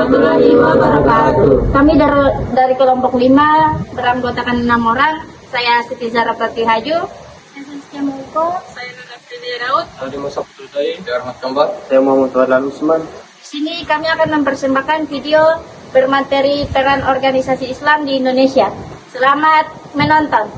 warahmatullahi wabarakatuh. Kami dari kelompok 5 beranggotakan 6 orang. Saya Siti Zara Haju. Saya Saskia Mauko. Saya Nana Prilia Daud. Adi Masab Tudai, Darmat Kembar. Saya Muhammad Wadlan Usman. Di sini kami akan mempersembahkan video bermateri peran organisasi Islam di Indonesia. Selamat menonton.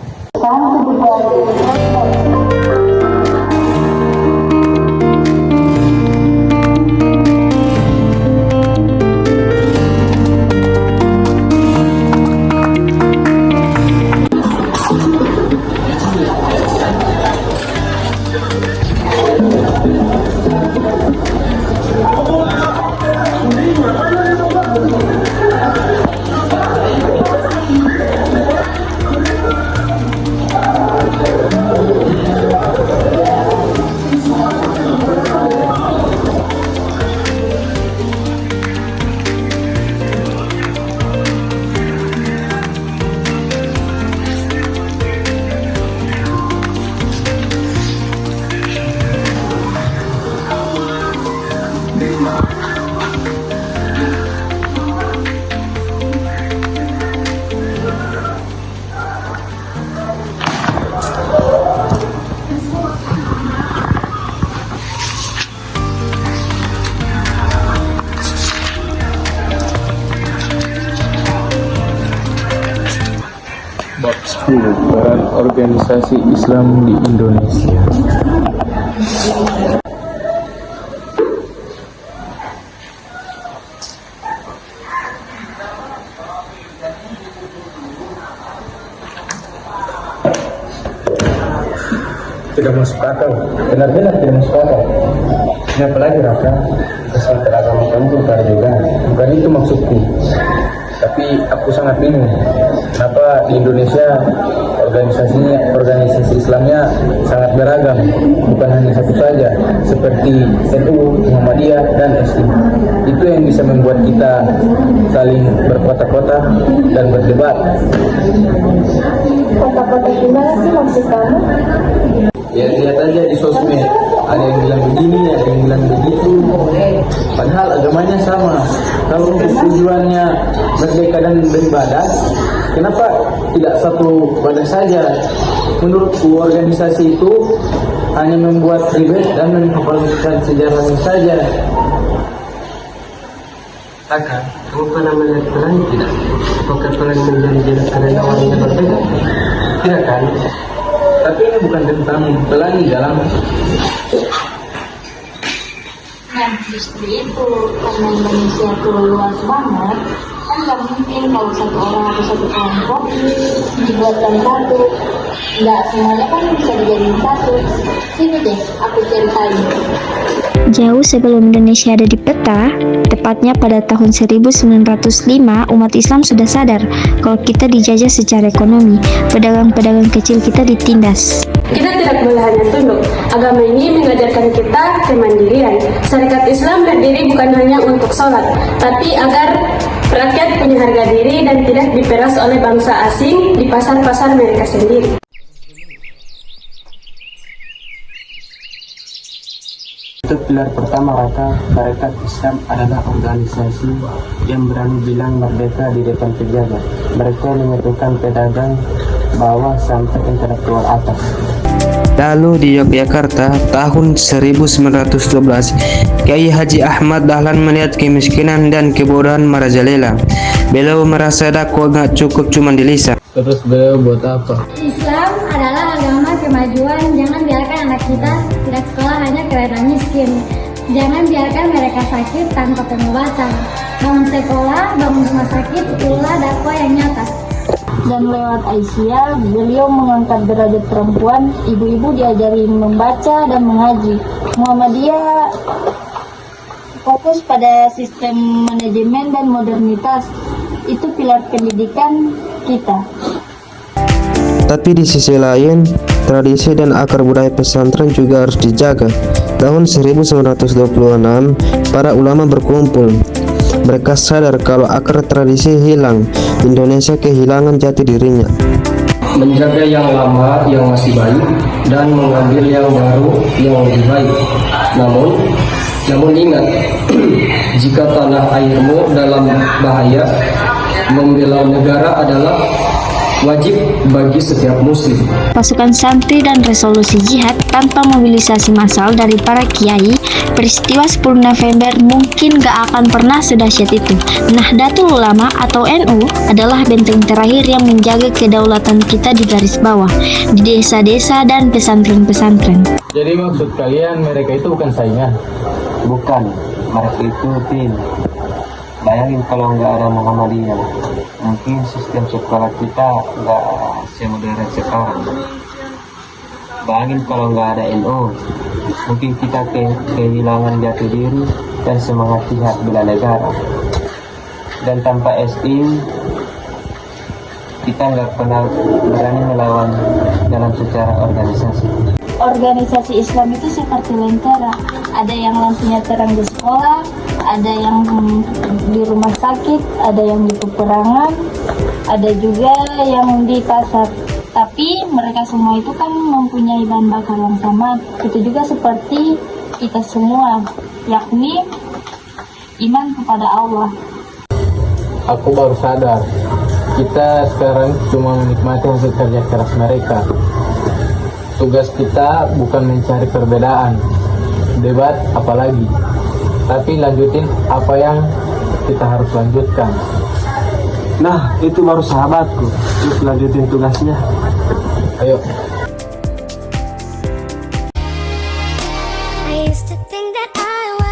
Bab 10, peran organisasi Islam di Indonesia. Tidak masuk akal, benar-benar tidak masuk akal. Ini apalagi Raka, kesal teragama kamu juga. Bukan itu maksudku. Tapi aku sangat bingung, kenapa di Indonesia organisasi Islamnya sangat beragam, bukan hanya satu saja, seperti NU, Muhammadiyah, dan SI. Itu yang bisa membuat kita saling berkota-kota dan berdebat. Kota-kota gimana sih maksud kamu? Ya lihat aja di sosmed, ada yang bilang begini, ada yang bilang begitu. Padahal agamanya sama. Kalau untuk tujuannya merdeka dan beribadah, kenapa tidak satu wadah saja? Menurutku organisasi itu hanya membuat ribet dan menghafalkan sejarahnya saja. Kakak, kamu pernah melihat pelangi tidak? Apakah pelangi menjadi jalan karena awalnya berbeda? Tidak kan? Tapi ini bukan tentang pelangi dalam. Nah, justru itu, karena Indonesia itu luas banget, kan gak mungkin kalau satu orang atau satu kelompok dibuatkan satu. Nggak semuanya kan bisa dijadiin satu. Sini deh, aku ceritain. Jauh sebelum Indonesia ada di peta, tepatnya pada tahun 1905, umat Islam sudah sadar kalau kita dijajah secara ekonomi. Pedagang-pedagang kecil kita ditindas. Kita tidak boleh hanya tunduk. Agama ini mengajarkan kita kemandirian. Syarikat Islam berdiri bukan hanya untuk sholat, tapi agar rakyat punya harga diri dan tidak diperas oleh bangsa asing di pasar-pasar mereka sendiri. Untuk pilar pertama Raka, Syarikat Islam adalah organisasi yang berani bilang merdeka di depan penjajah. Mereka menyatukan pedagang bawah sampai intelektual atas. Lalu di Yogyakarta tahun 1912, Kiai Haji Ahmad Dahlan melihat kemiskinan dan kebodohan merajalela. Beliau merasa dakwah gak cukup cuma di lisan. Terus beliau buat apa? Islam adalah agama kemajuan. Jangan biarkan anak kita tidak sekolah hanya karena miskin. Jangan biarkan mereka sakit tanpa pengobatan. Bangun sekolah, bangun rumah sakit, itulah dakwah yang nyata. Dan lewat Aisyah, beliau mengangkat derajat perempuan. Ibu-ibu diajari membaca dan mengaji. Muhammadiyah fokus pada sistem manajemen dan modernitas. Itu pilar pendidikan kita. Tapi di sisi lain, tradisi dan akar budaya pesantren juga harus dijaga. Tahun 1926, para ulama berkumpul. Mereka sadar kalau akar tradisi hilang, Indonesia kehilangan jati dirinya. Menjaga yang lama yang masih baik dan mengambil yang baru yang lebih baik. Namun, Namun ingat, jika tanah airmu dalam bahaya, membela negara adalah wajib bagi setiap muslim. Pasukan santri dan resolusi jihad tanpa mobilisasi massal dari para kiai, peristiwa 10 November mungkin gak akan pernah sedahsyat itu. Nahdlatul Ulama atau NU adalah benteng terakhir yang menjaga kedaulatan kita di garis bawah, di desa-desa dan pesantren-pesantren. Jadi maksud kalian mereka itu bukan saingan? Bukan, mereka itu tim. Bayangin kalau nggak ada Muhammadiyah, mungkin sistem sekolah kita nggak semodern sekarang. Bayangin kalau nggak ada NU, mungkin kita kehilangan jati diri dan semangat jihad bela negara. Dan tanpa SI, kita nggak pernah berani melawan dalam secara organisasi. Organisasi Islam itu seperti lentera, ada yang lampunya terang di sekolah, ada yang di rumah sakit, ada yang di peperangan, ada juga yang di pasar. Tapi mereka semua itu kan mempunyai bahan bakar yang sama. Itu juga seperti kita semua, yakni iman kepada Allah. Aku baru sadar, kita sekarang cuma menikmati hasil kerja keras mereka. Tugas kita bukan mencari perbedaan, debat apalagi, tapi lanjutin apa yang kita harus lanjutkan. Nah, itu baru sahabatku. Yuk lanjutin tugasnya. Ayo. I used to think that I was